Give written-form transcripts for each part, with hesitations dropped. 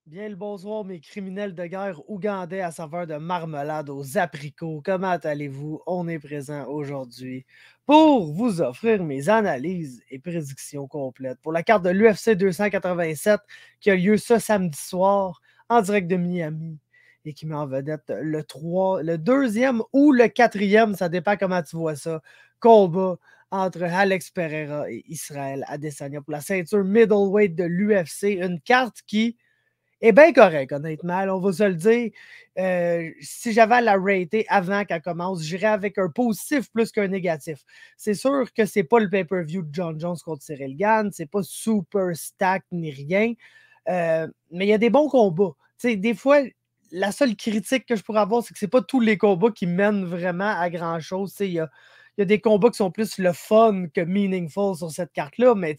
Bien le bonsoir, mes criminels de guerre ougandais à saveur de marmelade aux apricots. Comment allez-vous? On est présent aujourd'hui pour vous offrir mes analyses et prédictions complètes pour la carte de l'UFC 287 qui a lieu ce samedi soir en direct de Miami et qui met en vedette le deuxième ou le quatrième, ça dépend comment tu vois ça, combat entre Alex Pereira et Israël Adesanya pour la ceinture middleweight de l'UFC. Une carte qui est bien correct, honnêtement. On va se le dire. Si j'avais à la rater avant qu'elle commence, j'irais avec un positif plus qu'un négatif. C'est sûr que c'est pas le pay-per-view de John Jones contre Cyril Gann. C'est pas super stack ni rien. Mais il y a des bons combats. T'sais, des fois, la seule critique que je pourrais avoir, c'est que c'est pas tous les combats qui mènent vraiment à grand-chose. Il y a des combats qui sont plus le fun que meaningful sur cette carte-là. Mais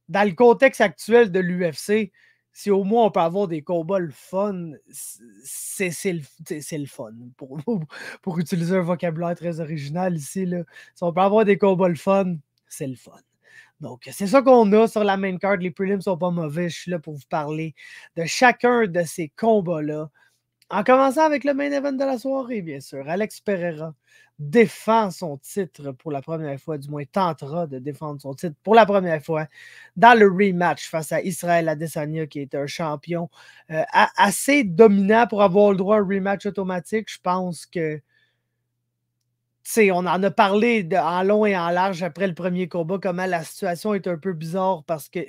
dans le contexte actuel de l'UFC, si au moins on peut avoir des combats le fun, c'est le fun. Pour utiliser un vocabulaire très original ici, là. Si on peut avoir des combats le fun, c'est le fun. Donc, c'est ça qu'on a sur la main card. Les prelims sont pas mauvais. Je suis là pour vous parler de chacun de ces combats-là. En commençant avec le main event de la soirée, bien sûr, Alex Pereira défend son titre pour la première fois, du moins tentera de défendre son titre pour la première fois dans le rematch face à Israël Adesanya, qui est un champion assez dominant pour avoir le droit à un rematch automatique. Je pense que on en a parlé en long et en large après le premier combat, comment la situation est un peu bizarre parce que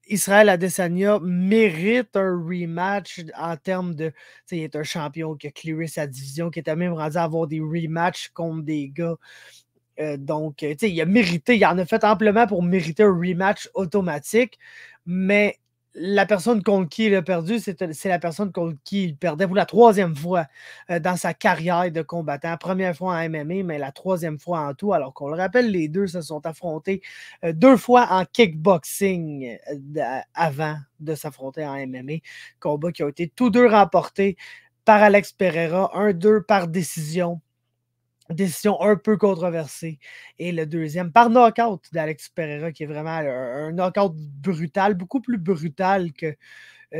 Israël Adesanya mérite un rematch en termes de. Il est un champion qui a clearé sa division, qui était même rendu à avoir des rematchs contre des gars. Donc, il a mérité, il en a fait amplement pour mériter un rematch automatique, mais la personne contre qui il a perdu, c'est la personne contre qui il perdait pour la troisième fois dans sa carrière de combattant. Première fois en MMA, mais la troisième fois en tout. Alors qu'on le rappelle, les deux se sont affrontés deux fois en kickboxing avant de s'affronter en MMA. Combats qui ont été tous deux remportés par Alex Pereira, 1-2 par décision. Décision un peu controversée. Et le deuxième, par knockout d'Alex Pereira, qui est vraiment un knockout brutal, beaucoup plus brutal que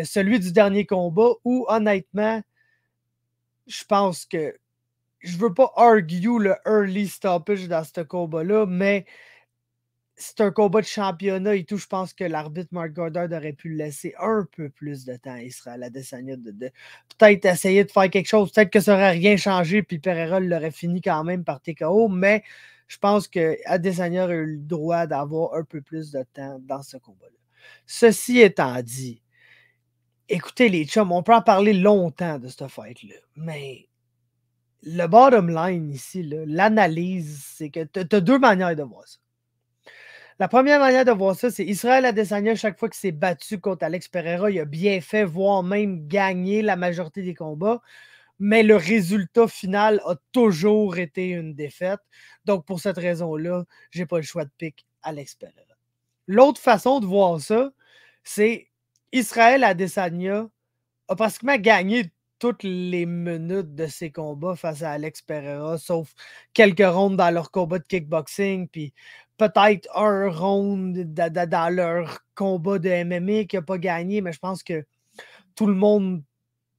celui du dernier combat, où honnêtement, je pense que je veux pas argue le early stoppage dans ce combat-là, mais c'est un combat de championnat et tout. Je pense que l'arbitre Mark Goddard aurait pu laisser un peu plus de temps à Israël Adesanya de peut-être essayer de faire quelque chose. Peut-être que ça n'aurait rien changé, puis Pereira l'aurait fini quand même par TKO, mais je pense que Adesanya aurait eu le droit d'avoir un peu plus de temps dans ce combat-là. Ceci étant dit, écoutez les chums, on peut en parler longtemps de cette fight-là, mais le bottom line ici, l'analyse, c'est que tu as deux manières de voir ça. La première manière de voir ça, c'est Israël Adesanya, chaque fois qu'il s'est battu contre Alex Pereira, il a bien fait, voire même gagné la majorité des combats, mais le résultat final a toujours été une défaite. Donc, pour cette raison-là, j'ai pas le choix de pick Alex Pereira. L'autre façon de voir ça, c'est Israël Adesanya a pratiquement gagné toutes les minutes de ses combats face à Alex Pereira, sauf quelques rondes dans leur combat de kickboxing, puis peut-être un round dans leur combat de MMA qui n'a pas gagné, mais je pense que tout le monde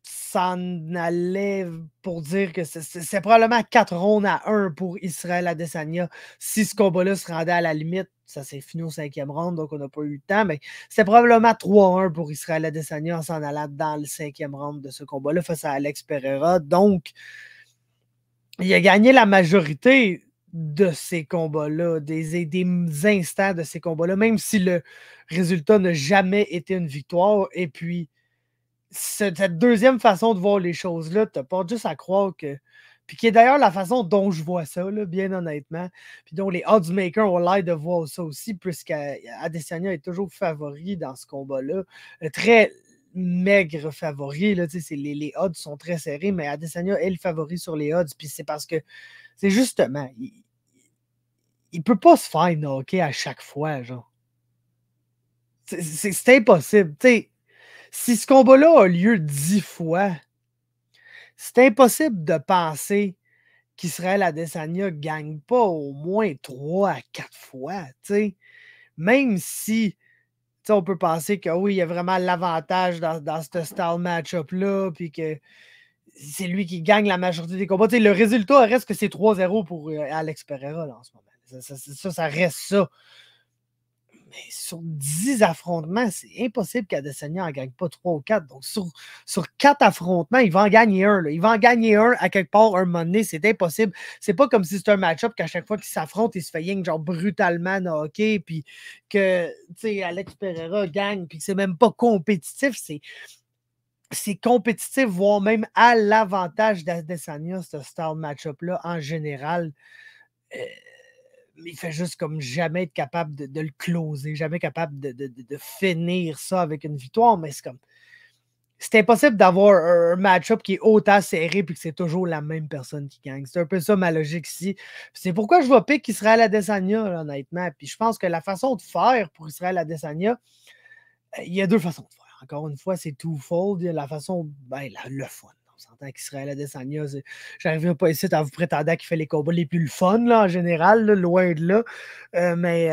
s'en allait pour dire que c'est probablement 4 rondes à 1 pour Israël Adesanya. Si ce combat-là se rendait à la limite, ça s'est fini au 5e round, donc on n'a pas eu le temps, mais c'est probablement 3-1 pour Israël Adesanya en s'en allant dans le 5e round de ce combat-là face à Alex Pereira. Donc, il a gagné la majorité de ces combats-là, des instants de ces combats-là, même si le résultat n'a jamais été une victoire. Et puis, cette deuxième façon de voir les choses-là, tu pas juste à croire que. Puis qui est d'ailleurs la façon dont je vois ça, là, bien honnêtement. Puis dont les oddsmakers ont l'air de voir ça aussi, puisqu'Adesanya est toujours favori dans ce combat-là. Très maigre favori. Là, les odds sont très serrés, mais Adesanya est le favori sur les odds. Puis c'est parce que c'est justement, il peut pas se faire knocker à chaque fois, genre. C'est impossible. T'sais, si ce combat-là a lieu 10 fois, c'est impossible de penser qu'Israël Adesanya ne gagne pas au moins 3 à 4 fois. T'sais. Même si sais, on peut penser que oui, il y a vraiment l'avantage dans ce style match-up-là, puis que c'est lui qui gagne la majorité des combats. Tu sais, le résultat reste que c'est 3-0 pour Alex Pereira là, en ce moment. Ça reste ça. Mais sur 10 affrontements, c'est impossible qu'Adesanya n'en gagne pas 3 ou 4. Donc, sur 4 affrontements, il va en gagner un. Là. Il va en gagner un à quelque part un moment donné. C'est impossible. C'est pas comme si c'était un match-up qu'à chaque fois qu'il s'affronte, il se fait yang genre brutalement knocké, puis que, tu sais, Alex Pereira gagne, puis que c'est même pas compétitif. C'est compétitif, voire même à l'avantage d'Adesanya, ce style match-up-là, en général. Euh, mais il fait juste comme jamais être capable de le closer, jamais capable de finir ça avec une victoire, mais c'est impossible d'avoir un match-up qui est autant serré et que c'est toujours la même personne qui gagne. C'est un peu ça ma logique ici. C'est pourquoi je vois pick Israël Adesanya, là, honnêtement. Puis je pense que la façon de faire pour Israël Adesanya, il y a deux façons de faire. Encore une fois, c'est twofold. Il y a la façon, ben, le fun. On s'entend qu'Israël Adesanya, j'arriverai pas ici à vous prétendre qu'il fait les combats les plus le fun, là, en général, là, loin de là. Mais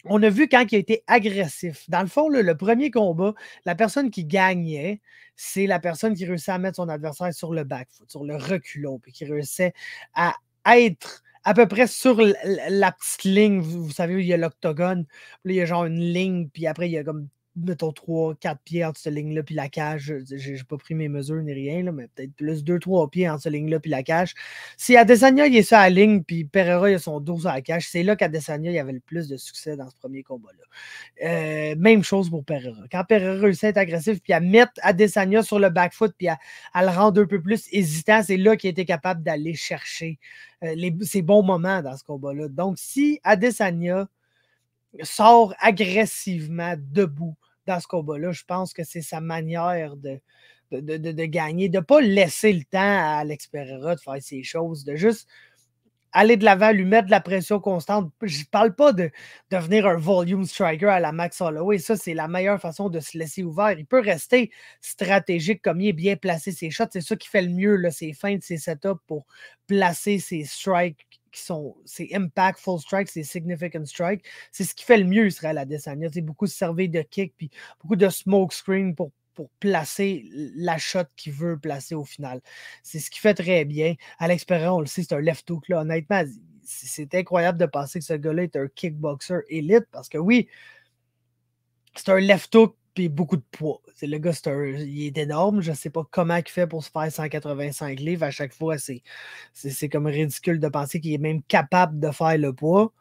on a vu quand il a été agressif. Dans le fond, là, le premier combat, la personne qui gagnait, c'est la personne qui réussit à mettre son adversaire sur le back foot, sur le reculon, puis qui réussissait à être à peu près sur la petite ligne. Vous savez, où il y a l'octogone, puis là, il y a genre une ligne, puis après, il y a comme mettons 3-4 pieds entre cette ligne-là puis la cage. J'ai pas pris mes mesures ni rien, là, mais peut-être plus 2-3 pieds entre cette ligne-là puis la cage. Si Adesanya il est sur la ligne puis Pereira il a son dos sur la cage, c'est là qu'Adesanya il avait le plus de succès dans ce premier combat-là. Même chose pour Pereira. Quand Pereira réussit à être agressif puis à mettre Adesanya sur le back foot puis à le rendre un peu plus hésitant, c'est là qu'il a été capable d'aller chercher ses bons moments dans ce combat-là. Donc, si Adesanya sort agressivement debout dans ce combat-là, je pense que c'est sa manière de gagner, de ne pas laisser le temps à Alex Pereira de faire ses choses, de juste aller de l'avant, lui mettre de la pression constante. Je ne parle pas de devenir un volume striker à la Max Holloway. Ça, c'est la meilleure façon de se laisser ouvert. Il peut rester stratégique comme il est, bien placer ses shots. C'est ça qui fait le mieux, là, ses feintes, ses setups pour placer ses strikes qui sont ses impactful strikes, ses significant strikes. C'est ce qui fait le mieux, Israël Adesanya. C'est beaucoup de servir de kick puis beaucoup de smoke screen pour placer la shot qu'il veut placer au final. C'est ce qu'il fait très bien. Alex Pereira, on le sait, c'est un left hook. Là. Honnêtement, c'est incroyable de penser que ce gars-là est un kickboxer élite parce que oui, c'est un left hook puis beaucoup de poids. C'est le gars, il est énorme. Je ne sais pas comment il fait pour se faire 185 livres. À chaque fois, c'est comme ridicule de penser qu'il est même capable de faire le poids.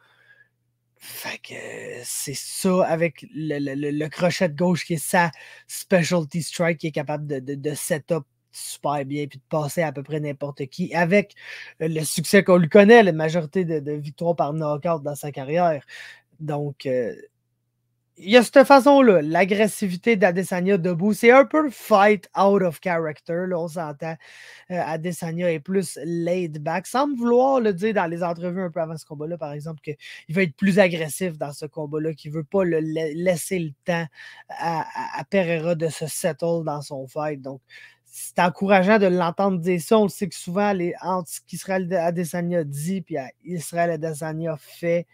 Fait que c'est ça avec le crochet de gauche qui est sa specialty strike qui est capable de set-up super bien puis de passer à peu près n'importe qui avec le succès qu'on lui connaît, la majorité de victoires par knockout dans sa carrière. Donc, il y a cette façon-là, l'agressivité d'Adesanya debout, c'est un peu fight out of character, là, on s'entend. Adesanya est plus laid back, sans me vouloir le dire dans les entrevues un peu avant ce combat-là, par exemple, qu'il veut être plus agressif dans ce combat-là, qu'il ne veut pas laisser le temps à Pereira de se settle dans son fight. Donc, c'est encourageant de l'entendre dire ça. On le sait que souvent, entre ce qu'Israël Adesanya dit et Israël Adesanya fait,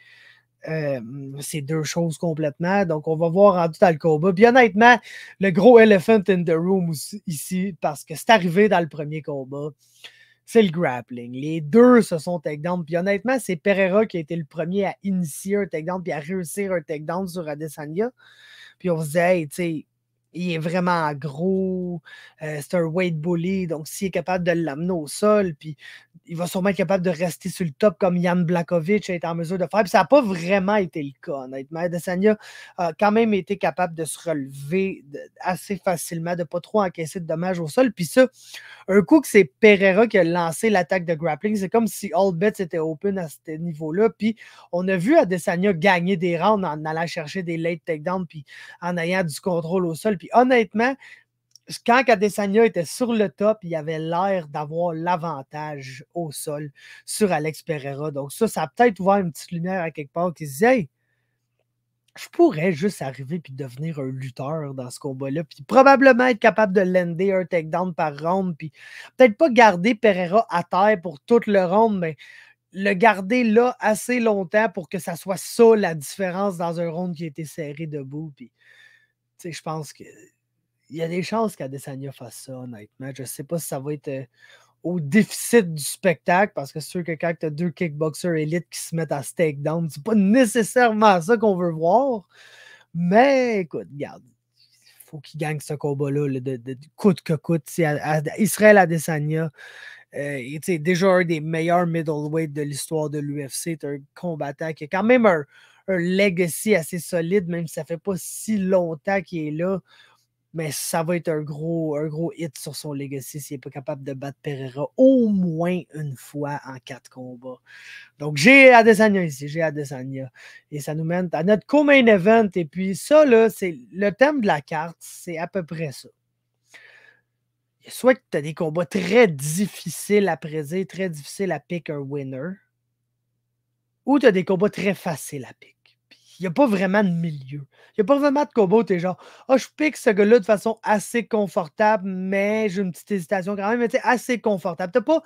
c'est deux choses complètement. Donc, on va voir en tout dans le combat. Puis honnêtement, le gros elephant in the room ici, parce que c'est arrivé dans le premier combat, c'est le grappling. Les deux se sont takedown. Puis honnêtement, c'est Pereira qui a été le premier à initier un takedown puis à réussir un takedown sur Adesanya. Puis on se disait, hey, tu sais, il est vraiment gros, c'est un weight bully, donc s'il est capable de l'amener au sol, puis il va sûrement être capable de rester sur le top comme Jan Blachowicz a été en mesure de faire. Puis ça n'a pas vraiment été le cas, honnêtement. Adesanya a quand même été capable de se relever assez facilement, de ne pas trop encaisser de dommages au sol. Puis ça, un coup que c'est Pereira qui a lancé l'attaque de grappling, c'est comme si all bets étaient open à ce niveau-là. Puis on a vu Adesanya gagner des rounds en allant chercher des late takedowns puis en ayant du contrôle au sol. Puis honnêtement, quand Adesanya était sur le top, il avait l'air d'avoir l'avantage au sol sur Alex Pereira. Donc ça a peut-être ouvert une petite lumière à quelque part qui se disait, hey, je pourrais juste arriver puis devenir un lutteur dans ce combat-là, puis probablement être capable de lander un takedown par round, puis peut-être pas garder Pereira à terre pour tout le round, mais le garder là assez longtemps pour que ça soit ça la différence dans un round qui a été serré debout. Puis, je pense qu'il y a des chances qu'Adesanya fasse ça, honnêtement. Je ne sais pas si ça va être au déficit du spectacle, parce que c'est sûr que quand tu as deux kickboxers élites qui se mettent à stake down, c'est pas nécessairement ça qu'on veut voir. Mais écoute, regarde, il faut qu'il gagne ce combat-là là, de coûte que coûte. Israël Adesanya, déjà un des meilleurs middleweight de l'histoire de l'UFC. C'est un combattant qui a quand même un legacy assez solide, même si ça fait pas si longtemps qu'il est là. Mais ça va être un gros hit sur son legacy s'il n'est pas capable de battre Pereira au moins une fois en 4 combats. Donc, j'ai Adesanya ici, j'ai Adesanya. Et ça nous mène à notre co-main event. Et puis ça, là, c'est le thème de la carte, c'est à peu près ça. Soit que tu as des combats très difficiles à prédire, très difficiles à pick un winner, ou tu as des combats très faciles à pick. Il n'y a pas vraiment de milieu. Il n'y a pas vraiment de combat où tu es genre, je pique ce gars-là de façon assez confortable, mais j'ai une petite hésitation quand même, mais tu sais, assez confortable. Tu n'as pas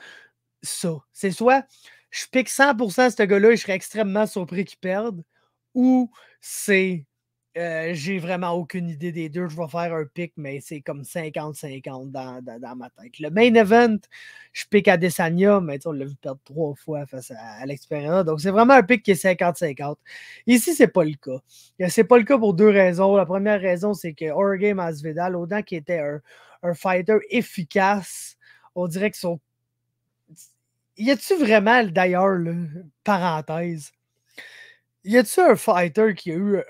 ça. C'est soit je pique 100% ce gars-là et je serais extrêmement surpris qu'il perde, ou c'est j'ai vraiment aucune idée des deux. Je vais faire un pick, mais c'est comme 50-50 dans ma tête. Le main event, je pique Adesanya, mais on l'a vu perdre 3 fois face à l'expérience. Donc, c'est vraiment un pick qui est 50-50. Ici, c'est pas le cas. C'est pas le cas pour 2 raisons. La première raison, c'est que Jorge Masvidal, autant qu'il était un fighter efficace, on dirait que son... Y a-tu vraiment, d'ailleurs, parenthèse, y a-tu un fighter qui a eu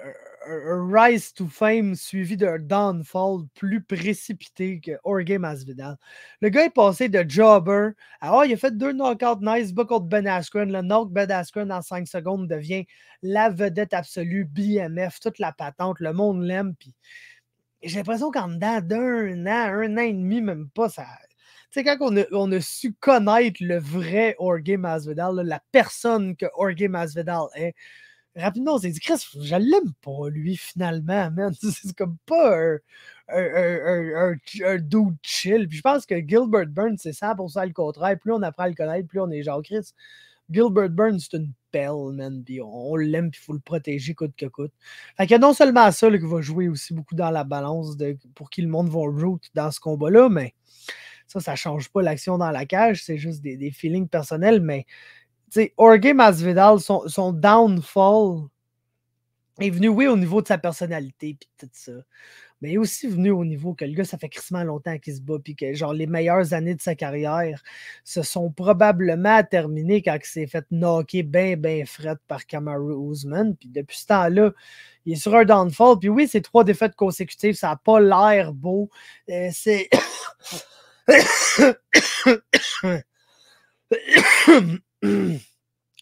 un rise to fame suivi d'un downfall plus précipité que Jorge Masvidal? Le gars est passé de jobber à il a fait 2 knockouts nice, bas contre Ben Askren. Le knock Ben Askren en 5 secondes devient la vedette absolue, BMF, toute la patente, le monde l'aime. Puis j'ai l'impression qu'en dedans un an et demi, même pas, ça. Tu sais, quand on a su connaître le vrai Jorge Masvidal, là, la personne que Jorge Masvidal est, rapidement, on s'est dit, Chris, je l'aime pas, lui, finalement, man. C'est comme pas un dude chill. Puis je pense que Gilbert Burns, c'est 100% le contraire. Plus on apprend à le connaître, plus on est genre, Chris, Gilbert Burns, c'est une pelle, man. Puis on l'aime, puis il faut le protéger coûte que coûte. Fait que non seulement ça là, qui va jouer aussi beaucoup dans la balance pour qui le monde va root dans ce combat-là, mais ça change pas l'action dans la cage. C'est juste des feelings personnels. Mais Jorge Masvidal, son downfall est venu, oui, au niveau de sa personnalité puis tout ça. Mais il est aussi venu au niveau que le gars, ça fait crissement longtemps qu'il se bat, puis que genre les meilleures années de sa carrière se sont probablement terminées quand il s'est fait knocker bien fret par Kamaru Usman. Puis depuis ce temps-là, il est sur un downfall. Puis oui, c'est 3 défaites consécutives, ça n'a pas l'air beau. C'est.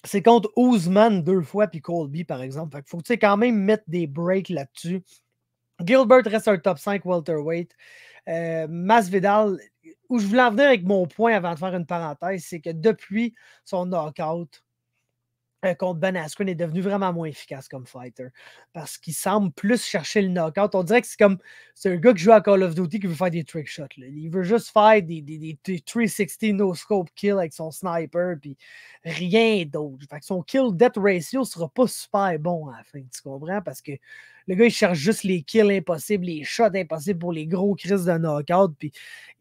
C'est contre Usman 2 fois, puis Colby, par exemple. Fait qu'il faut quand même mettre des breaks là-dessus. Gilbert reste un top 5 welterweight. Masvidal, où je voulais en venir avec mon point avant de faire une parenthèse, c'est que depuis son knockout contre Ben Askren, est devenu vraiment moins efficace comme fighter. Parce qu'il semble plus chercher le knockout. On dirait que c'est un gars qui joue à Call of Duty qui veut faire des trick shots. Là. Il veut juste faire des 360 no-scope kill avec son sniper, puis rien d'autre. Fait que son kill-death ratio sera pas super bon à la fin, tu comprends? Parce que le gars, il cherche juste les kills impossibles, les shots impossibles pour les gros crises de knockout, puis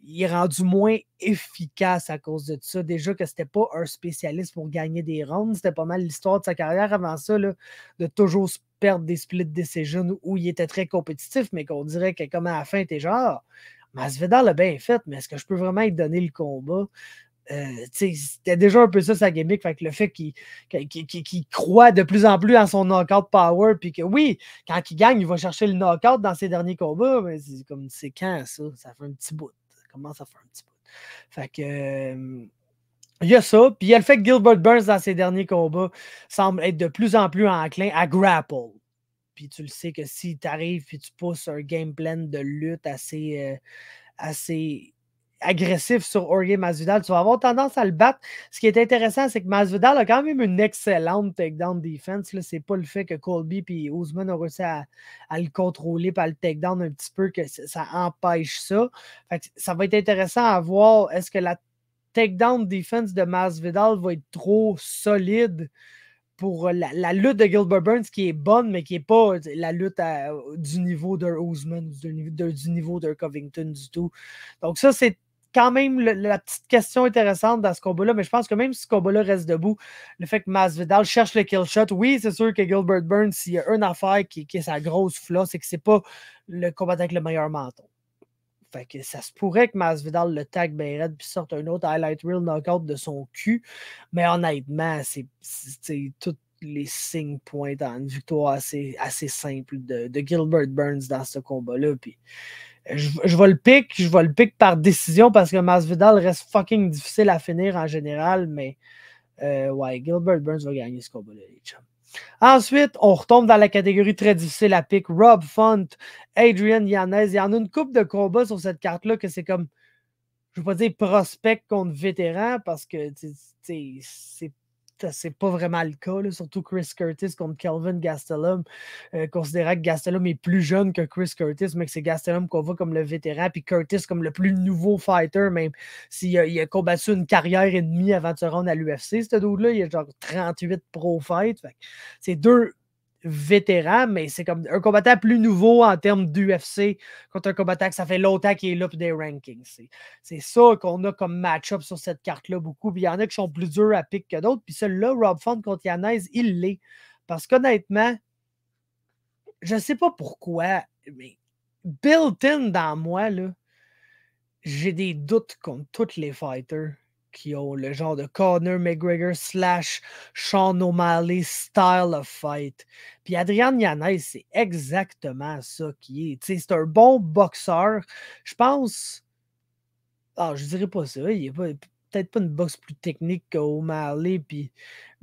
il est rendu moins efficace à cause de ça. Déjà que c'était pas un spécialiste pour gagner des rounds, c'était pas mal l'histoire de sa carrière avant ça, là, de toujours perdre des split decisions où il était très compétitif, mais qu'on dirait que comme à la fin, t'es genre, Masvidal l'a bien fait, mais est-ce que je peux vraiment lui donner le combat? C'était déjà un peu ça sa gimmick, fait que le fait qu'il croit de plus en plus en son knockout power, puis que oui, quand il gagne, il va chercher le knockout dans ses derniers combats, mais c'est quand ça? Ça fait un petit bout. Ça commence à faire un petit bout. Fait que il y a ça, puis il y a le fait que Gilbert Burns dans ses derniers combats semble être de plus en plus enclin à grapple. Puis tu le sais que si tu arrives puis tu pousses un game plan de lutte assez agressif sur Jorge Masvidal, tu vas avoir tendance à le battre. Ce qui est intéressant, c'est que Masvidal a quand même une excellente takedown defense. Là, c'est pas le fait que Colby et Usman ont réussi à le contrôler et à le takedown un petit peu que ça empêche ça. Fait que ça va être intéressant à voir. Est-ce que takedown defense de Masvidal va être trop solide pour la lutte de Gilbert Burns qui est bonne, mais qui n'est pas la lutte du niveau de Usman, du niveau de Covington du tout. Donc ça, c'est quand même la petite question intéressante dans ce combat-là, mais je pense que même si ce combat-là reste debout, le fait que Masvidal cherche le kill shot, oui, c'est sûr que Gilbert Burns, s'il y a une affaire qui est sa grosse flaw, c'est que c'est pas le combattant avec le meilleur menton. Fait que ça se pourrait que Masvidal le tag bien raide puis sorte un autre highlight reel knockout de son cul. Mais honnêtement, c'est tous les signes pointent à une victoire assez simple de Gilbert Burns dans ce combat-là. Puis je vais le pick par décision parce que Masvidal reste fucking difficile à finir en général. Mais ouais, Gilbert Burns va gagner ce combat-là, les chums. Ensuite, on retombe dans la catégorie très difficile à pick. Rob Font, Adrian Yanez. Il y en a une couple de combats sur cette carte-là que c'est comme, je ne veux pas dire prospect contre vétéran parce que c'est pas vraiment le cas. Là. Surtout Chris Curtis contre Kelvin Gastelum. Considérant que Gastelum est plus jeune que Chris Curtis, mais que c'est Gastelum qu'on voit comme le vétéran, puis Curtis comme le plus nouveau fighter, même s'il a combattu une carrière et demie avant de se rendre à l'UFC, ce dude-là. Il a genre 38 pro fights. C'est deux vétérans, mais c'est comme un combattant plus nouveau en termes d'UFC contre un combattant que ça fait longtemps qu'il est là pour des rankings. C'est ça qu'on a comme match-up sur cette carte-là beaucoup. Puis il y en a qui sont plus durs à pick que d'autres. Puis celui-là, Rob Font contre Yanez, il l'est. Parce qu'honnêtement, je ne sais pas pourquoi, mais built-in dans moi, là, j'ai des doutes contre tous les fighters qui ont le genre de Conor McGregor / Sean O'Malley style of fight. Puis Adrian Yanez, c'est exactement ça qui est. C'est un bon boxeur. Je pense... je dirais pas ça. Il n'est peut-être pas une boxe plus technique qu'O'Malley puis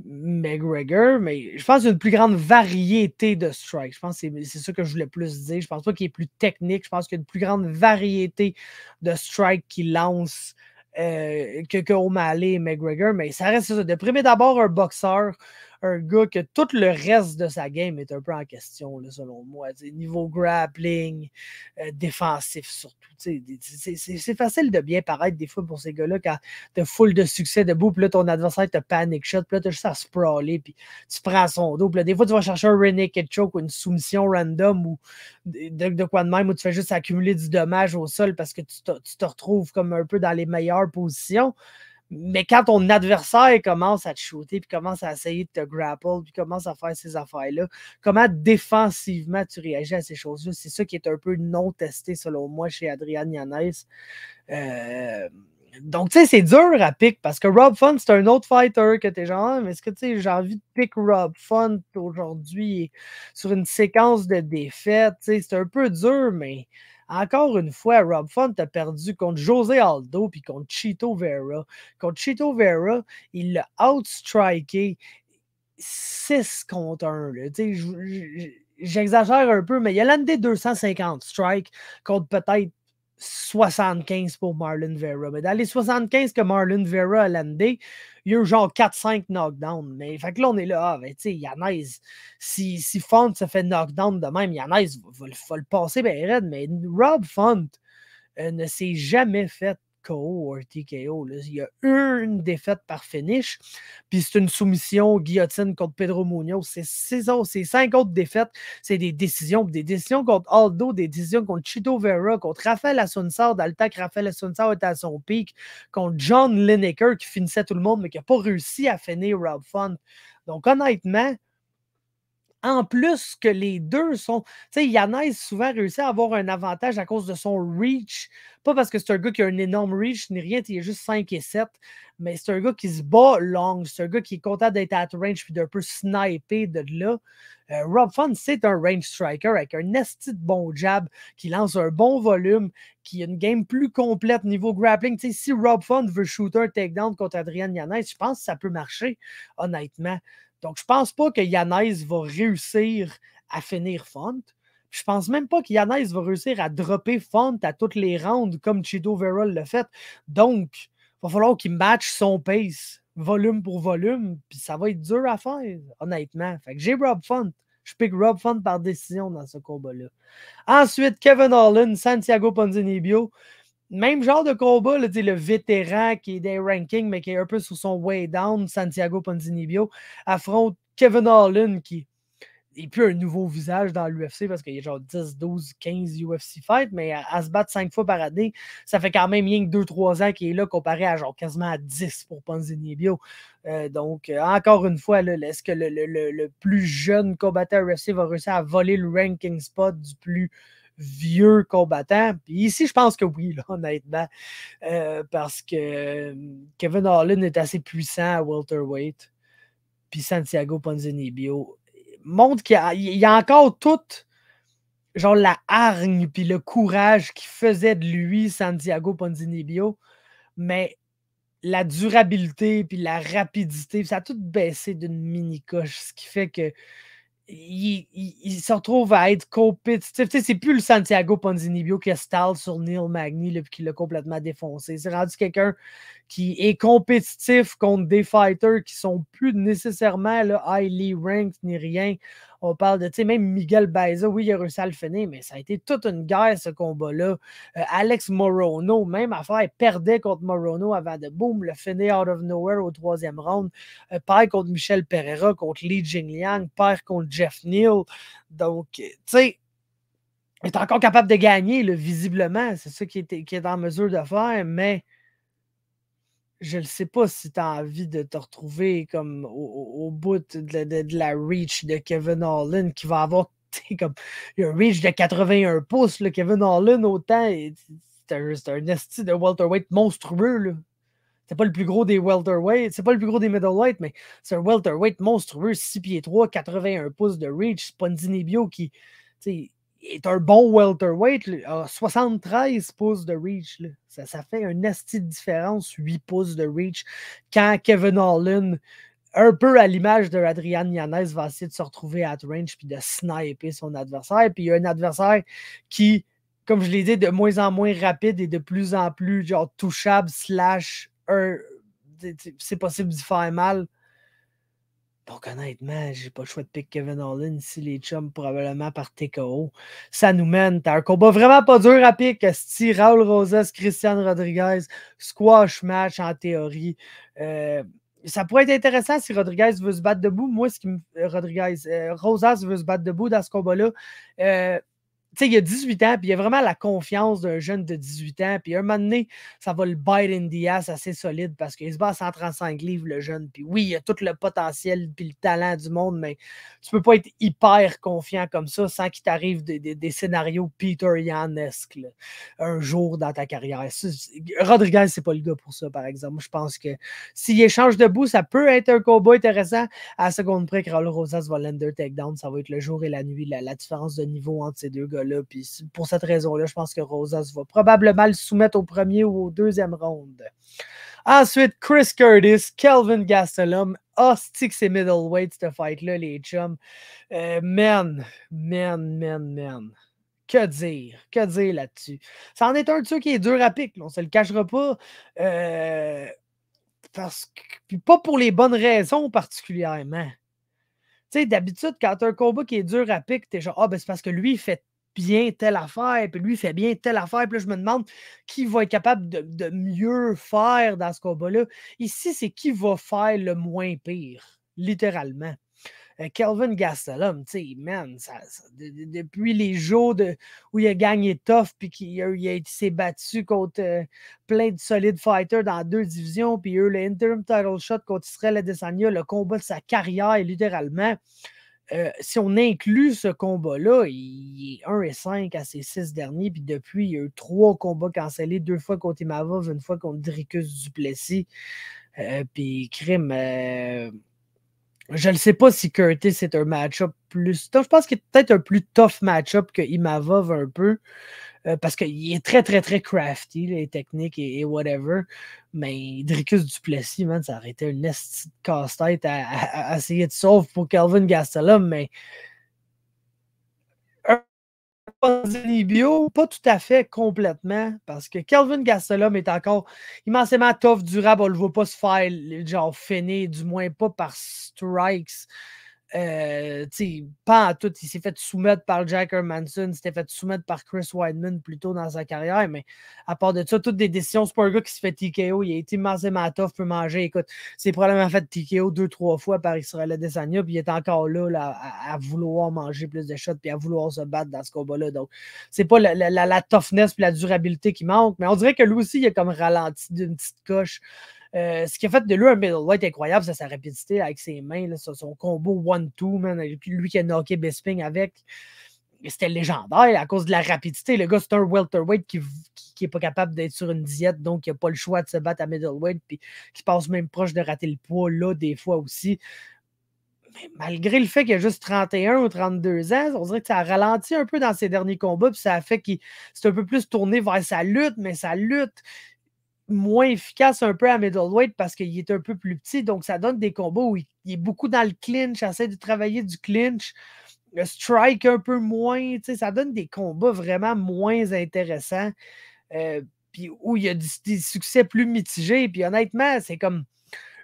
McGregor, mais je pense qu'il y a une plus grande variété de strikes. Je pense que c'est ça que je voulais plus dire. Je pense pas qu'il est plus technique. Je pense qu'il y a une plus grande variété de strikes qu'il lance que O'Malley et McGregor, mais ça reste ça. De primer d'abord un boxeur, un gars que tout le reste de sa game est un peu en question, là, selon moi. Niveau grappling, défensif surtout. C'est facile de bien paraître des fois pour ces gars-là quand t'as full de succès debout, puis là, ton adversaire te panic shot, puis là, t'as juste à sprawler, puis tu prends son dos. Puis là, des fois, tu vas chercher un rear naked choke ou une soumission random ou de quoi de même où tu fais juste accumuler du dommage au sol parce que tu te retrouves comme un peu dans les meilleures positions. Mais quand ton adversaire commence à te shooter, puis commence à essayer de te grapple, puis commence à faire ces affaires-là, comment défensivement tu réagis à ces choses-là? C'est ça qui est un peu non testé, selon moi, chez Adrian Yanez. Donc, tu sais, c'est dur à pick parce que Rob Font, c'est un autre fighter que t'es genre, mais est-ce que tu sais, j'ai envie de pick Rob Font aujourd'hui sur une séquence de défaites? Tu sais, c'est un peu dur, mais encore une fois, Rob Font a perdu contre José Aldo puis contre Chito Vera. Contre Chito Vera, il l'a outstriké 6 contre 1. J'exagère un peu, mais il a landé 250 strikes contre peut-être 75 pour Marlon Vera. Mais dans les 75 que Marlon Vera a landé, il y a eu genre 4-5 knockdowns. Mais fait que là, on est là, tu sais, Yanez, si Font se fait knockdown de même, Yanez va le passer bien raide, mais Rob Font ne s'est jamais fait KO ou TKO. Là. Il y a une défaite par finish, puis c'est une soumission guillotine contre Pedro Munoz. C'est 5 autres défaites, c'est des décisions contre Aldo, des décisions contre Chito Vera, contre Rafael Assunção, dans le temps que Rafael Assunção était à son pic, contre John Lineker qui finissait tout le monde, mais qui n'a pas réussi à finir Rob Font. Donc honnêtement, en plus que les deux sont... Tu sais, Yanez souvent réussit à avoir un avantage à cause de son reach. Pas parce que c'est un gars qui a un énorme reach ni rien, il est juste 5 et 7. Mais c'est un gars qui se bat long. C'est un gars qui est content d'être at range puis d'un peu sniper de là. Rob Font, c'est un range striker avec un esti de bon jab qui lance un bon volume, qui a une game plus complète niveau grappling. Tu sais, si Rob Font veut shooter un takedown contre Adrian Yanez, je pense que ça peut marcher, honnêtement. Donc, je pense pas que Yanez va réussir à finir Font. Je pense même pas que Yanez va réussir à dropper Font à toutes les rounds comme Chito Vera l'a fait. Donc, il va falloir qu'il matche son pace, volume pour volume, puis ça va être dur à faire, honnêtement. Fait que j'ai Rob Font. Je pick Rob Font par décision dans ce combat-là. Ensuite, Kevin Holland, Santiago Ponzinibbio. même genre de combat, là, le vétéran qui est des rankings, mais qui est un peu sur son way down, Santiago Ponzinibbio, affronte Kevin Holland, qui n'est plus un nouveau visage dans l'UFC parce qu'il y a genre 10, 12, 15 UFC fights, mais à se battre 5 fois par année, ça fait quand même rien que 2-3 ans qu'il est là comparé à genre quasiment à 10 pour Ponzinibbio. Donc, encore une fois, là, est-ce que le plus jeune combattant UFC va réussir à voler le ranking spot du plus vieux combattant? Puis ici, je pense que oui, là, honnêtement, parce que Kevin Holland est assez puissant à welterweight, puis Santiago Ponzinibbio montre qu'il y a encore toute genre la hargne puis le courage qui faisait de lui Santiago Ponzinibbio, mais la durabilité puis la rapidité, ça a tout baissé d'une mini-coche, ce qui fait que il se retrouve à être compétitif. Tu sais, c'est plus le Santiago Ponzinibbio qui a stall sur Neil Magny puis qui l'a complètement défoncé. C'est rendu quelqu'un qui est compétitif contre des fighters qui sont plus nécessairement là, highly ranked ni rien. On parle de, tu sais, même Miguel Baeza, oui, il a réussi à le finir, mais ça a été toute une guerre, ce combat-là. Alex Morono, même affaire, il perdait contre Morono avant de, boum, le finir out of nowhere au 3e round. Perd contre Michel Pereira, contre Li Jingliang, perd contre Jeff Neal. Donc, tu sais, il est encore capable de gagner, là, visiblement. C'est ça qu'il est en mesure de faire, mais je ne sais pas si tu as envie de te retrouver comme au bout de la reach de Kevin Holland qui va avoir comme un reach de 81 pouces. Là. Kevin Holland, autant, c'est un esti de welterweight monstrueux. Là. C'est pas le plus gros des welterweight, c'est pas le plus gros des middleweight, mais c'est un welterweight monstrueux, 6 pieds 3, 81 pouces de reach. Ponzinibbio qui est un bon welterweight, a 73 pouces de reach. Là. Ça fait un esti de différence, 8 pouces de reach, quand Kevin Holland, un peu à l'image de Adrian Yanez, va essayer de se retrouver à range puis de sniper son adversaire. Puis il y a un adversaire qui, comme je l'ai dit, de moins en moins rapide et de plus en plus genre touchable / c'est possible d'y faire mal. Donc, honnêtement, j'ai pas le choix de pick Kevin Holland ici, les chums, probablement par TKO. Ça nous mène à un combat vraiment pas dur à pick. Raul Rosas, Christian Rodriguez, squash match en théorie. Ça pourrait être intéressant si Rodriguez veut se battre debout. Moi, Rosas veut se battre debout dans ce combat-là. Tu sais, il a 18 ans, puis il a vraiment la confiance d'un jeune de 18 ans. Puis un moment donné, ça va le bite in the ass assez solide parce qu'il se bat à 135 livres, le jeune. Puis oui, il a tout le potentiel puis le talent du monde, mais tu peux pas être hyper confiant comme ça sans qu'il t'arrive des scénarios Peter Yan-esque un jour dans ta carrière. Rodriguez, c'est pas le gars pour ça, par exemple. Je pense que s'il échange debout, ça peut être un combat intéressant. À la seconde près que Raul Rosas va l'ender takedown, ça va être le jour et la nuit, la différence de niveau entre ces deux gars. Là, puis pour cette raison-là, je pense que Rosas va probablement le soumettre au premier ou au 2e round. Ensuite, Chris Curtis, Kelvin Gastelum. Hostie que c'est middleweight, cette fight-là, les chums. Man. Que dire là-dessus? Ça en est un de ceux qui est dur à pique, on se le cachera pas. Puis pas pour les bonnes raisons particulièrement. Tu sais, d'habitude, quand tu as un combat qui est dur à pique, tu es genre, ben c'est parce que lui, il fait bien telle affaire, puis lui, il fait bien telle affaire. Puis là, je me demande qui va être capable de mieux faire dans ce combat-là. Ici, c'est qui va faire le moins pire, littéralement. Kelvin Gastelum, tu sais, man, depuis les jours où il a gagné tough puis qu'il s'est battu contre plein de solides fighters dans 2 divisions, puis il a eu le interim title shot contre Israel Adesanya, le combat de sa carrière, littéralement. Si on inclut ce combat-là, il est 1-5 à ses 6 derniers, puis depuis, il y a eu 3 combats cancellés, 2 fois contre Imavov, 1 fois contre Dricus Duplessis. Puis crime... je ne sais pas si Curtis est un match-up plus tough. Je pense qu'il est peut-être un plus tough match-up que Imavov un peu. Parce qu'il est très, très, très crafty, les techniques et whatever. Mais Dricus Duplessis, man, ça aurait été un esti de casse-tête à essayer de sauver pour Kelvin Gastelum. Mais Ponzinibbio, pas tout à fait complètement, parce que Kelvin Gastelum est encore immensément tough, durable, on le voit pas se faire genre finir, du moins pas par strikes. Pas en tout. Il s'est fait soumettre par Jack Hermanson, il s'était fait soumettre par Chris Weidman plus tôt dans sa carrière, mais à part de ça, toutes des décisions. C'est pas un gars qui se fait TKO. Il a été immensément tough, peut manger. Écoute, c'est probablement fait TKO 2-3 fois par Israel Adesanya, puis il est encore là, à vouloir manger plus de shots, puis à vouloir se battre dans ce combat-là. Donc, c'est pas la toughness et la durabilité qui manque, mais on dirait que lui aussi, il a comme ralenti d'une petite coche. Ce qui a fait de lui un middleweight incroyable, c'est sa rapidité avec ses mains, là, son combo 1-2, man, et puis lui qui a knocké Bisping avec. C'était légendaire à cause de la rapidité. Le gars, c'est un welterweight qui n'est pas capable d'être sur une diète, donc il n'a pas le choix de se battre à middleweight, puis qui passe même proche de rater le poids, là, des fois aussi. Mais malgré le fait qu'il a juste 31 ou 32 ans, on dirait que ça a ralenti un peu dans ses derniers combats, puis ça a fait qu'il s'est un peu plus tourné vers sa lutte, mais sa lutte moins efficace un peu à middleweight parce qu'il est un peu plus petit, donc ça donne des combats où il est beaucoup dans le clinch, essaie de travailler du clinch, le strike un peu moins, ça donne des combats vraiment moins intéressants, puis où il y a des succès plus mitigés, puis honnêtement, c'est comme,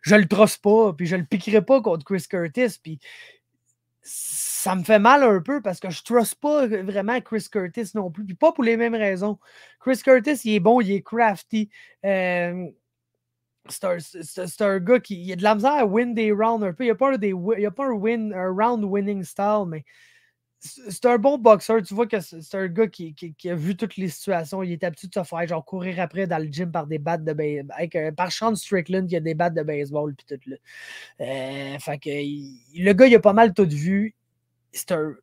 je le trosse pas, puis je le piquerai pas contre Chris Curtis, puis ça me fait mal un peu parce que je ne trust pas vraiment Chris Curtis non plus. Puis pas pour les mêmes raisons. Chris Curtis, il est bon, il est crafty. C'est un gars qui a de la misère à win des rounds un peu. Il n'y a pas un round winning style, mais c'est un bon boxeur. Tu vois que c'est un gars qui a vu toutes les situations. Il est habitué de se faire genre courir après dans le gym par des battes de baseball. Par Sean Strickland qui a des battes de baseball puis tout là. Fait que le gars, il a pas mal tout vu. C'est un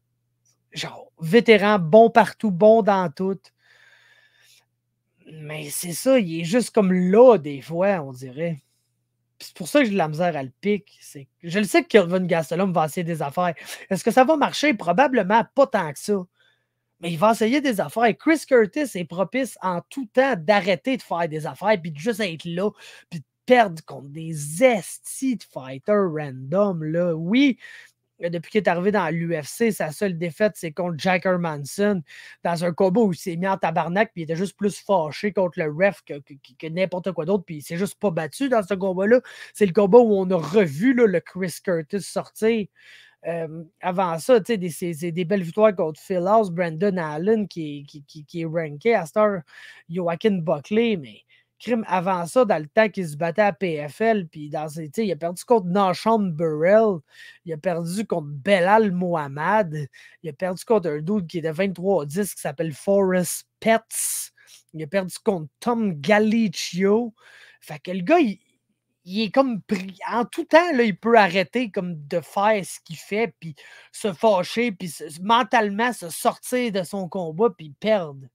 genre vétéran, bon partout, bon dans tout. Mais c'est ça, il est juste comme là, des fois, on dirait. C'est pour ça que j'ai de la misère à le pic. Je le sais que Kelvin Gastelum va essayer des affaires. Est-ce que ça va marcher? Probablement pas tant que ça. Mais il va essayer des affaires. Chris Curtis est propice en tout temps d'arrêter de faire des affaires puis de juste être là puis de perdre contre des estis de fighters random. Là. Oui, depuis qu'il est arrivé dans l'UFC, sa seule défaite, c'est contre Jack Hermanson dans un combat où il s'est mis en tabarnak puis il était juste plus fâché contre le ref que n'importe quoi d'autre puis il s'est juste pas battu dans ce combat-là. C'est le combat où on a revu là, le Chris Curtis sortir. Avant ça, c'est des belles victoires contre Phil House, Brandon Allen qui est ranké à Star, Joaquin Buckley, mais avant ça, dans le temps qu'il se battait à PFL, puis il a perdu contre Nashon Burrell, il a perdu contre Belal Mohamed, il a perdu contre un dude qui est de 23-10 qui s'appelle Forrest Petts, il a perdu contre Tom Gallicchio. Fait que le gars, il est comme pris. En tout temps, là, il peut arrêter comme de faire ce qu'il fait, puis se fâcher, puis mentalement se sortir de son combat, puis perdre.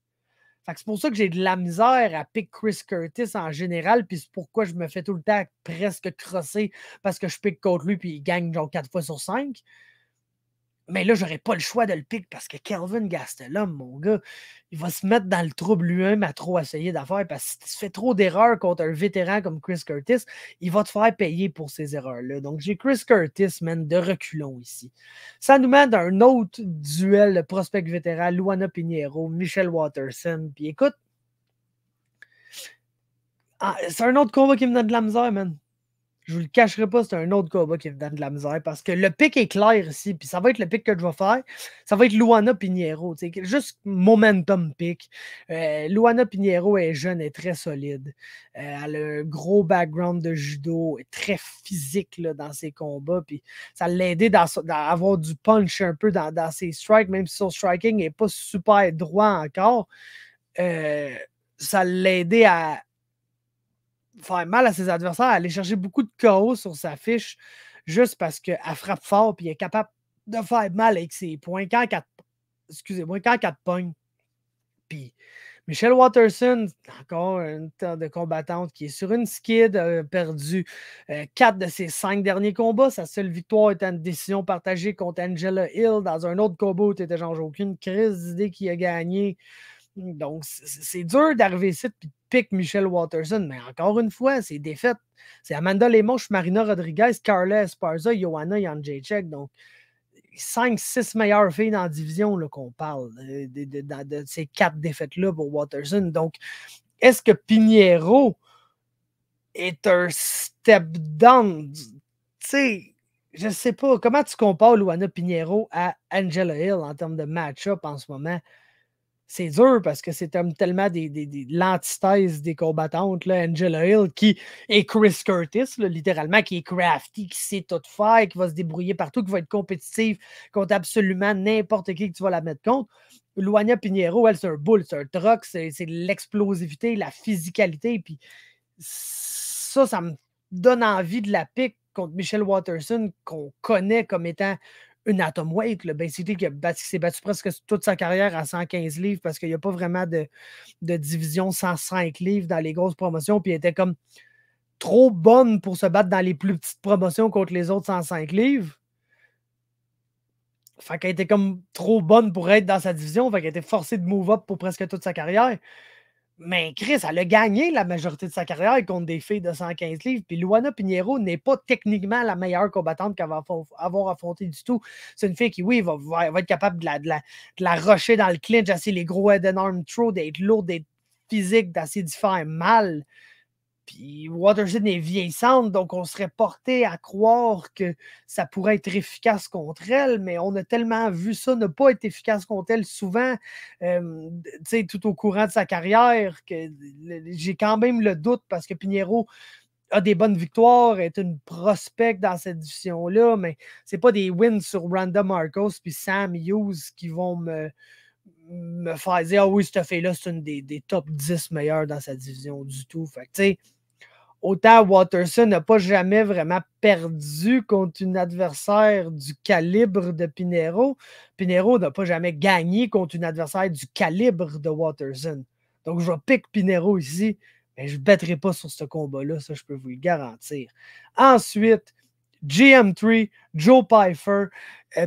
Fait que c'est pour ça que j'ai de la misère à pick Chris Curtis en général, puis c'est pourquoi je me fais tout le temps presque crosser parce que je pick contre lui, puis il gagne genre 4 fois sur 5. Mais là, j'aurais pas le choix de le pick parce que Kelvin Gastelum, mon gars, il va se mettre dans le trouble lui-même à trop essayer d'affaires parce que si tu fais trop d'erreurs contre un vétéran comme Chris Curtis, il va te faire payer pour ces erreurs-là. Donc, j'ai Chris Curtis, man, de reculons ici. Ça nous mène à un autre duel de prospect vétéran, Luana Pinheiro, Michelle Waterson. Puis écoute, c'est un autre combat qui me donne de la misère, man. Je vous le cacherai pas, c'est un autre combat qui me donne de la misère parce que le pic est clair ici, puis ça va être le pic que je vais faire. Ça va être Luana Pinheiro, juste momentum pick. Luana Pinheiro est jeune et très solide. Elle a un gros background de judo, est très physique là, dans ses combats, puis ça l'a aidé à avoir du punch un peu dans ses strikes, même si son striking n'est pas super droit encore. Ça l'a aidé à faire mal à ses adversaires, aller chercher beaucoup de KO sur sa fiche juste parce qu'elle frappe fort et est capable de faire mal avec ses poings quand elle pogne. Puis Michelle Waterson, encore une temps de combattante qui est sur une skid, a perdu 4 de ses 5 derniers combats. Sa seule victoire était une décision partagée contre Angela Hill dans un autre combat où tu étais genre, j'ai aucune crise d'idée qui a gagné. Donc, c'est dur d'arriver ici et de pick Michelle Waterson, mais encore une fois, c'est défaite. C'est Amanda Lemos, Marina Rodriguez, Carla Esparza, Joanna Jędrzejczyk. Donc, 5-6 meilleures filles dans la division qu'on parle de ces 4 défaites-là pour Waterson. Donc, est-ce que Pinheiro est un step down? Tu sais, je sais pas, comment tu compares Luana Pinheiro à Angela Hill en termes de match-up en ce moment? C'est dur parce que c'est tellement l'antithèse des combattantes, là. Angela Hill qui est Chris Curtis, là, littéralement, qui est crafty, qui sait tout faire, qui va se débrouiller partout, qui va être compétitive contre absolument n'importe qui que tu vas la mettre contre. Luana Pinheiro, elle, c'est un bull, c'est un truck, c'est l'explosivité, la physicalité, puis ça me donne envie de la pique contre Michelle Waterson, qu'on connaît comme étant une atomweight. Ben, c'était qui s'est battu presque toute sa carrière à 115 livres parce qu'il n'y a pas vraiment de division 105 livres dans les grosses promotions, puis elle était comme trop bonne pour se battre dans les plus petites promotions contre les autres 105 livres. Fait qu'elle était comme trop bonne pour être dans sa division, fait qu'elle était forcée de move up pour presque toute sa carrière. Mais Chris, elle a gagné la majorité de sa carrière contre des filles de 115 livres. Puis Luana Pinheiro n'est pas techniquement la meilleure combattante qu'elle va avoir affrontée du tout. C'est une fille qui, oui, va être capable de la rusher dans le clinch, assez les gros head and arm throw, d'être lourde, d'être physique, d'assez d'y faire mal. Puis Waterson est vieillissante, donc on serait porté à croire que ça pourrait être efficace contre elle, mais on a tellement vu ça ne pas être efficace contre elle souvent, tout au courant de sa carrière, que j'ai quand même le doute parce que Pinheiro a des bonnes victoires, est une prospect dans cette division-là, mais c'est pas des wins sur Randa Marcos puis Sam Hughes qui vont me faire dire « Ah oui, cette fille-là, c'est une des top 10 meilleures dans sa division du tout. » Fait que, tu sais, autant Waterson n'a pas jamais vraiment perdu contre une adversaire du calibre de Pinheiro. Pinheiro n'a pas jamais gagné contre une adversaire du calibre de Waterson. Donc, je vais pick Pinheiro ici, mais je ne battrai pas sur ce combat-là, ça, je peux vous le garantir. Ensuite, GM3, Joe Pyfer.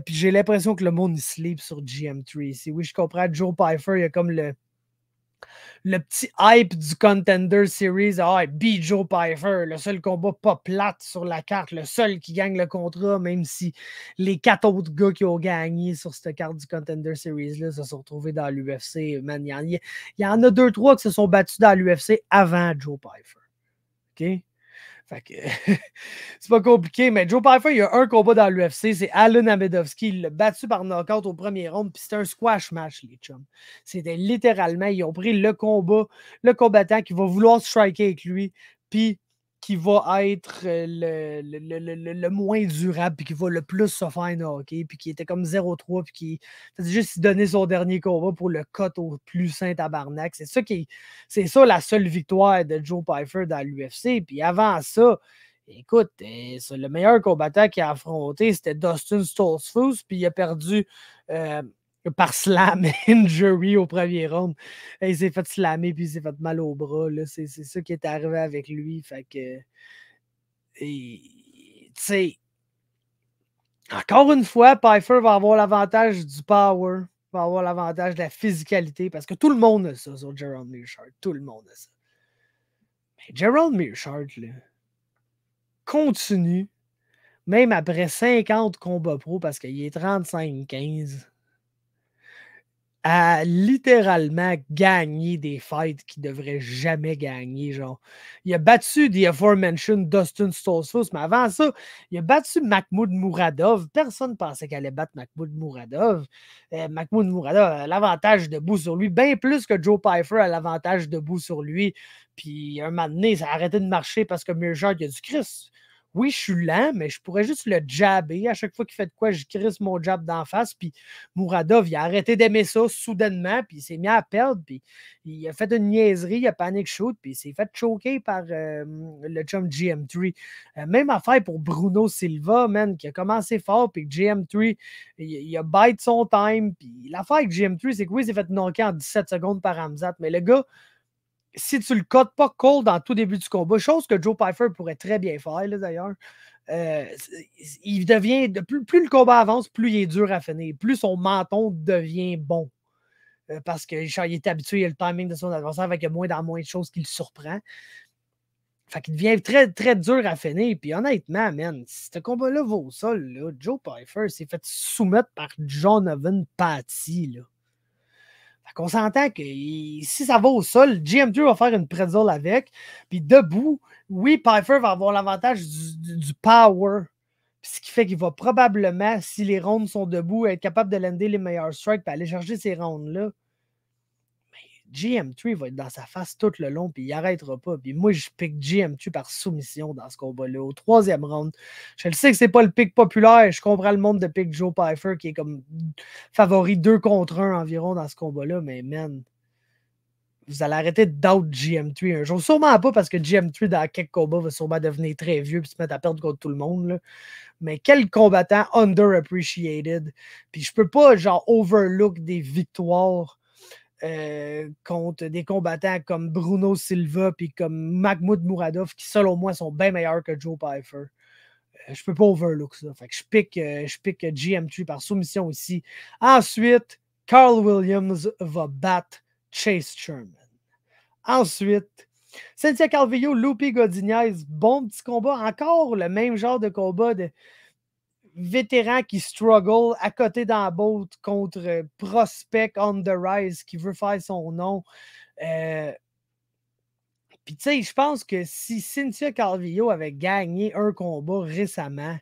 Puis j'ai l'impression que le monde sleep sur GM3 ici. Oui, je comprends, Joe Pyfer, il y a comme le petit hype du Contender Series. Ah, beat Joe Pyfer, le seul combat pas plate sur la carte, le seul qui gagne le contrat, même si les 4 autres gars qui ont gagné sur cette carte du Contender Series-là se sont retrouvés dans l'UFC. Man, il y en a 2-3 qui se sont battus dans l'UFC avant Joe Pyfer. OK? Fait que c'est pas compliqué, mais Joe Pyfer, il y a un combat dans l'UFC, c'est Alan Amedovski. Il l'a battu par knockout au premier round, puis c'était un squash match, les chums. C'était littéralement, ils ont pris le combattant qui va vouloir striker avec lui, puis qui va être le moins durable, puis qui va le plus se faire knocker, puis qui était comme 0-3, puis qui faisait juste donner son dernier combat pour le cut au plus saint tabarnak. C'est ça la seule victoire de Joe Pyfer dans l'UFC. Puis avant ça, écoute, le meilleur combattant qu'il a affronté, c'était Dustin Stoltzfus, puis il a perdu par slam injury au premier round. Il s'est fait slammer, puis il s'est fait mal au bras. C'est ça qui est arrivé avec lui. Fait que, tu sais, encore une fois, Pyfer va avoir l'avantage du power, va avoir l'avantage de la physicalité, parce que tout le monde a ça sur Gerald Meerschaert. Tout le monde a ça. Mais Gerald Meerschaert, là, continue, même après 50 combats pro, parce qu'il est 35-15, à littéralement gagner des fights qu'il ne devrait jamais gagner. Genre, il a battu the aforementioned Dustin Stoltzfus, mais avant ça, il a battu Mahmoud Mouradov. Personne ne pensait qu'il allait battre Mahmoud Mouradov. Mahmoud Mouradov a l'avantage debout sur lui, bien plus que Joe Pyfer a l'avantage debout sur lui. Puis, un moment donné, ça a arrêté de marcher parce que Meerschaert, il a du Chris. Oui, je suis lent, mais je pourrais juste le jabber. À chaque fois qu'il fait de quoi, je crisse mon jab d'en face. Puis Mouradov, il a arrêté d'aimer ça soudainement, puis il s'est mis à perdre. Puis il a fait une niaiserie, il a panic shoot, puis il s'est fait choquer par le chum GM3. Même affaire pour Bruno Silva, man, qui a commencé fort, puis GM3, il a bite son time. Puis l'affaire avec GM3, c'est que oui, il s'est fait knocker en 17 secondes par Hamzat, mais le gars, si tu le cotes pas cold dans tout début du combat, chose que Joe Pyfer pourrait très bien faire, d'ailleurs, il devient, plus le combat avance, plus il est dur à finir, plus son menton devient bon. Parce qu'il est habitué, il a le timing de son adversaire, avec moins en moins de choses qui le surprend. Fait qu'il devient très, très dur à finir. Puis honnêtement, man, si ce combat-là va au sol, là, Joe Pyfer s'est fait soumettre par Jonathan Patty, là. Fait qu'on s'entend que si ça va au sol, GM2 va faire une pretzel avec. Puis debout, oui, Pyfer va avoir l'avantage du power. Ce qui fait qu'il va probablement, si les rounds sont debout, être capable de lander les meilleurs strikes et aller chercher ces rounds-là. GM3 va être dans sa face tout le long, puis il n'arrêtera pas. Puis moi, je pick GM3 par soumission dans ce combat-là, au 3e round. Je le sais que c'est pas le pick populaire. Je comprends le monde de pick Joe Pyfer, qui est comme favori 2 contre 1 environ dans ce combat-là, mais man, vous allez arrêter de doubt GM3 un jour. Sûrement pas, parce que GM3, dans quelques combats, va sûrement devenir très vieux et se mettre à perdre contre tout le monde, là. Mais quel combattant underappreciated. Puis je peux pas, genre, overlook des victoires contre des combattants comme Bruno Silva puis comme Mahmoud Mouradov, qui selon moi sont bien meilleurs que Joe Pyfer. Je peux pas overlook ça. Fait que je pick GM3 par soumission ici. Ensuite, Carl Williams va battre Chase Sherman. Ensuite, Cynthia Calvillo, Lupi Godinez, bon petit combat. Encore le même genre de combat de vétéran qui struggle à côté dans la boat contre prospect on the rise qui veut faire son nom. Puis tu sais, je pense que si Cynthia Calvillo avait gagné un combat récemment,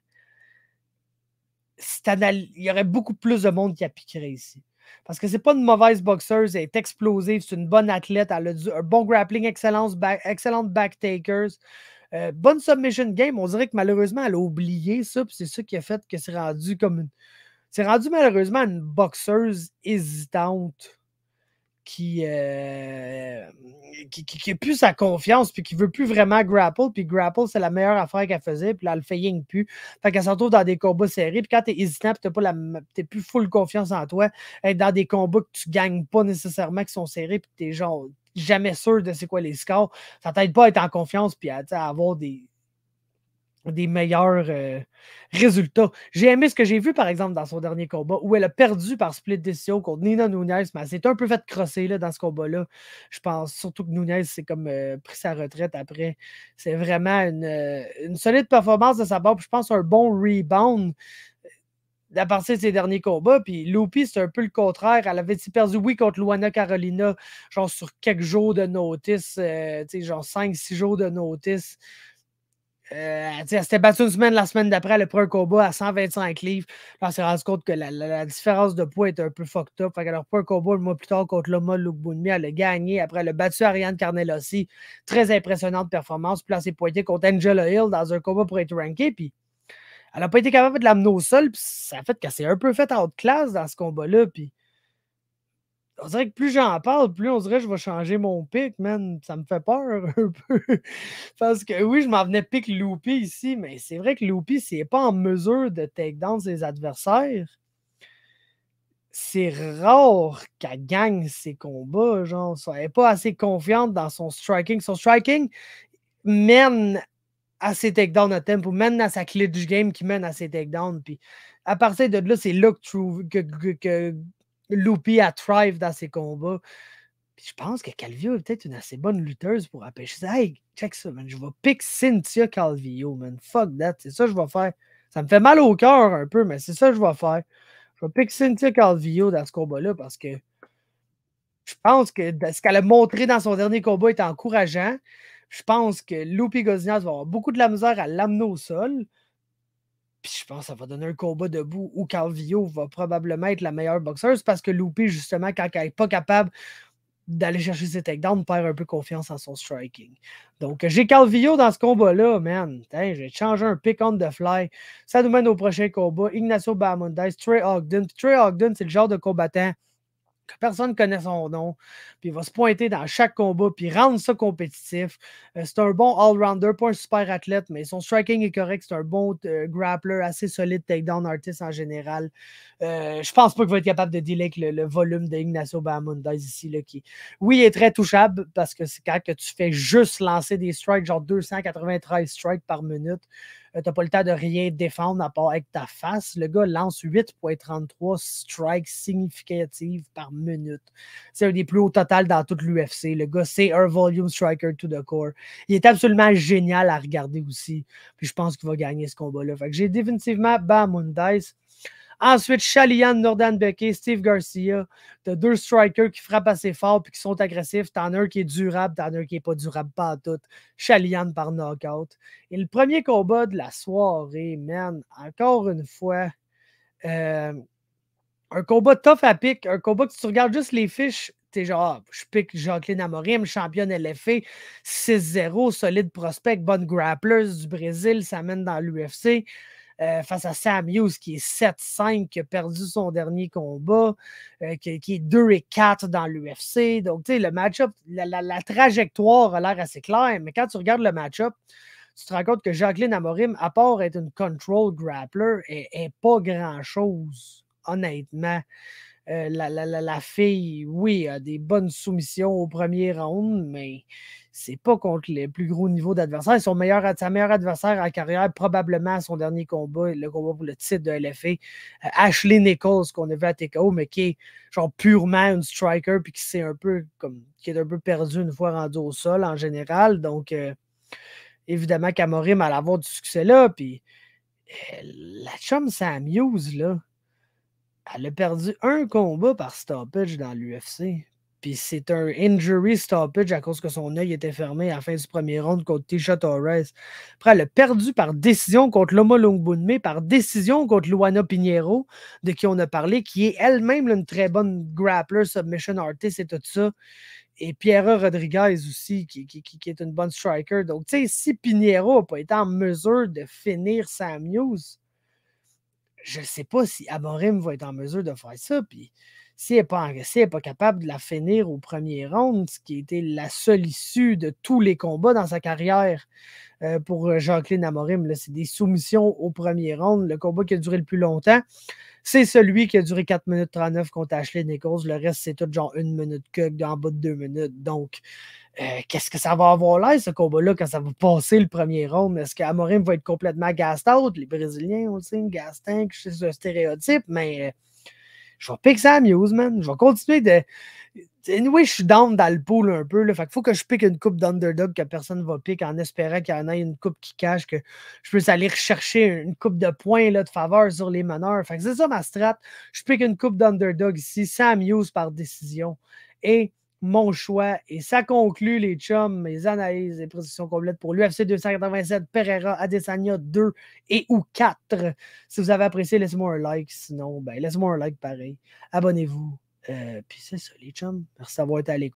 il y aurait beaucoup plus de monde qui appliquerait ici. Parce que c'est pas une mauvaise boxeuse, elle est explosive, c'est une bonne athlète, elle a un bon grappling, excellente backtakers. Bonne submission game, on dirait que malheureusement, elle a oublié ça, puis c'est ça qui a fait que c'est rendu comme c'est rendu malheureusement une boxeuse hésitante qui a plus sa confiance, puis qui veut plus vraiment grapple, puis grapple, c'est la meilleure affaire qu'elle faisait, puis là, elle le fait rien que plus. Fait qu'elle se retrouve dans des combats serrés, puis quand t'es hésitant, puis t'es plus full confiance en toi, être dans des combats que tu gagnes pas nécessairement, qui sont serrés, puis t'es genre jamais sûr de c'est quoi les scores, ça t'aide pas à être en confiance, puis à avoir des meilleurs résultats. J'ai aimé ce que j'ai vu, par exemple, dans son dernier combat, où elle a perdu par split décision contre Nina Nunes, mais elle s'est un peu fait crosser là, dans ce combat-là. Je pense surtout que Nunes s'est comme pris sa retraite après. C'est vraiment une solide performance de sa part. Je pense un bon rebound à partir de ses derniers combats. Puis Lupi, c'est un peu le contraire. Elle avait perdu, oui, contre Luana Carolina, genre sur quelques jours de notice, genre 5-6 jours de notice. Elle s'était battue une semaine, la semaine d'après, elle a pris un combat à 125 livres. Là, elle s'est rendu compte que la différence de poids était un peu fucked up. Fait qu'elle a repris un combat le mois plus tard contre Loma Lookbounmi. Elle a gagné. Après, elle a battu Ariane Carnelossi. Très impressionnante performance. Puis là, elle s'est pointée contre Angela Hill dans un combat pour être rankée. Puis elle n'a pas été capable de l'amener au sol. Puis ça a fait qu'elle s'est un peu faite en haute classe dans ce combat-là. Puis on dirait que plus j'en parle, plus on dirait que je vais changer mon pick, man. Ça me fait peur un peu. Parce que oui, je m'en venais pick Lupi ici, mais c'est vrai que Lupi, s'il n'est pas en mesure de take down ses adversaires, c'est rare qu'elle gagne ses combats. Genre, elle n'est pas assez confiante dans son striking. Son striking mène à ses takedowns à tempo, mène à sa glitch game qui mène à ses takedowns. Puis à partir de là, c'est là que Lupi a thrive dans ses combats. Puis je pense que Calvillo est peut-être une assez bonne lutteuse pour empêcher ça. Hey, check ça, man. Je vais pick Cynthia Calvillo, man. Fuck that. C'est ça que je vais faire. Ça me fait mal au cœur un peu, mais c'est ça que je vais faire. Je vais pick Cynthia Calvillo dans ce combat-là parce que je pense que ce qu'elle a montré dans son dernier combat est encourageant. Je pense que Lupi Godinez va avoir beaucoup de la misère à l'amener au sol. Puis je pense que ça va donner un combat debout où Calvillo va probablement être la meilleure boxeuse parce que Lupi, justement, quand elle n'est pas capable d'aller chercher ses takedowns, perd un peu confiance en son striking. Donc, j'ai Calvillo dans ce combat-là, man. Je vais changer un pick on the fly. Ça nous mène au prochain combat. Ignacio Bahamondes, Trey Ogden. Trey Ogden, c'est le genre de combattant que personne ne connaît son nom, puis il va se pointer dans chaque combat, puis rendre ça compétitif. C'est un bon all-rounder, pas un super athlète, mais son striking est correct, c'est un bon grappler, assez solide takedown artist en général. Je pense pas qu'il va être capable de dealer avec le volume d'Ignacio Bahamondes ici, là, qui, oui, il est très touchable, parce que c'est quand que tu fais juste lancer des strikes, genre 293 strikes par minute, t'as pas le temps de rien défendre à part avec ta face. Le gars lance 8,33 strikes significatives par minute. C'est un des plus hauts totals dans toute l'UFC. Le gars, c'est un volume striker to the core. Il est absolument génial à regarder aussi. Puis je pense qu'il va gagner ce combat-là. Fait que j'ai définitivement Bahamondes. Ensuite, Shalian, Nordan Beckey, Steve Garcia. Tu as 2 strikers qui frappent assez fort et qui sont agressifs. Tu en as un qui est durable, tu en as un qui n'est pas durable pas tout. Shalian par knockout. Et le premier combat de la soirée, man, encore une fois, un combat tough à pick, un combat que tu regardes juste les fiches, t'es genre, je pick Jacqueline Amorim, championne LFA, 6-0, solide prospect, bonne grappleuse du Brésil, ça mène dans l'UFC. Face à Sam Hughes qui est 7-5, qui a perdu son dernier combat, qui est 2-4 dans l'UFC. Donc, tu sais, le match-up, la trajectoire a l'air assez claire, mais quand tu regardes le match-up, tu te rends compte que Jacqueline Amorim, à part être une control grappler, est pas grand-chose, honnêtement. La fille, oui, a des bonnes soumissions au premier round, mais c'est pas contre les plus gros niveaux d'adversaire. Sa meilleure adversaire en carrière, probablement à son dernier combat, le combat pour le titre de LFA, Ashley Nichols, qu'on a vu à TKO, mais qui est genre purement une striker, puis qui est un peu perdu une fois rendu au sol en général. Donc, évidemment qu'Amorim allait avoir du succès là, puis la chum Sam Hughes, là, elle a perdu un combat par stoppage dans l'UFC. Puis c'est un injury stoppage à cause que son œil était fermé à la fin du premier round contre Tisha Torres. Après, elle a perdu par décision contre Loma Lungbunme, par décision contre Luana Pinheiro, de qui on a parlé, qui est elle-même une très bonne grappler, submission artist et tout ça. Et Piera Rodriguez aussi, qui est une bonne striker. Donc, tu sais, si Pinheiro n'a pas été en mesure de finir Sam Hughes, je ne sais pas si Amorim va être en mesure de faire ça. Puis s'il n'est pas capable de la finir au premier round, ce qui a été la seule issue de tous les combats dans sa carrière pour Jacqueline Amorim, c'est des soumissions au premier round. Le combat qui a duré le plus longtemps, c'est celui qui a duré 4 minutes 39 contre Ashley Nichols. Le reste, c'est tout genre 1 minute que en bas de 2 minutes. Donc, qu'est-ce que ça va avoir l'air, ce combat-là, quand ça va passer le premier round? Est-ce qu'Amorim va être complètement gassed out? Les Brésiliens aussi, gassed tank, c'est un stéréotype, mais je vais pick Sam Hughes, man. Je vais continuer de... Anyway, je suis down dans le pool un peu. Là. Fait qu'il faut que je pick une coupe d'underdog que personne ne va pick en espérant qu'il y en ait une coupe qui cache, que je puisse aller rechercher une coupe de points là, de faveur sur les meneurs. Fait que c'est ça ma strat. Je pick une coupe d'underdog ici, Sam Hughes par décision. Et mon choix. Et ça conclut, les chums, mes analyses et prédictions complètes pour l'UFC 287, Pereira, Adesanya 2 et ou 4. Si vous avez apprécié, laissez-moi un like. Sinon, ben, laissez-moi un like pareil. Abonnez-vous. Puis c'est ça, les chums. Merci d'avoir été à l'écoute.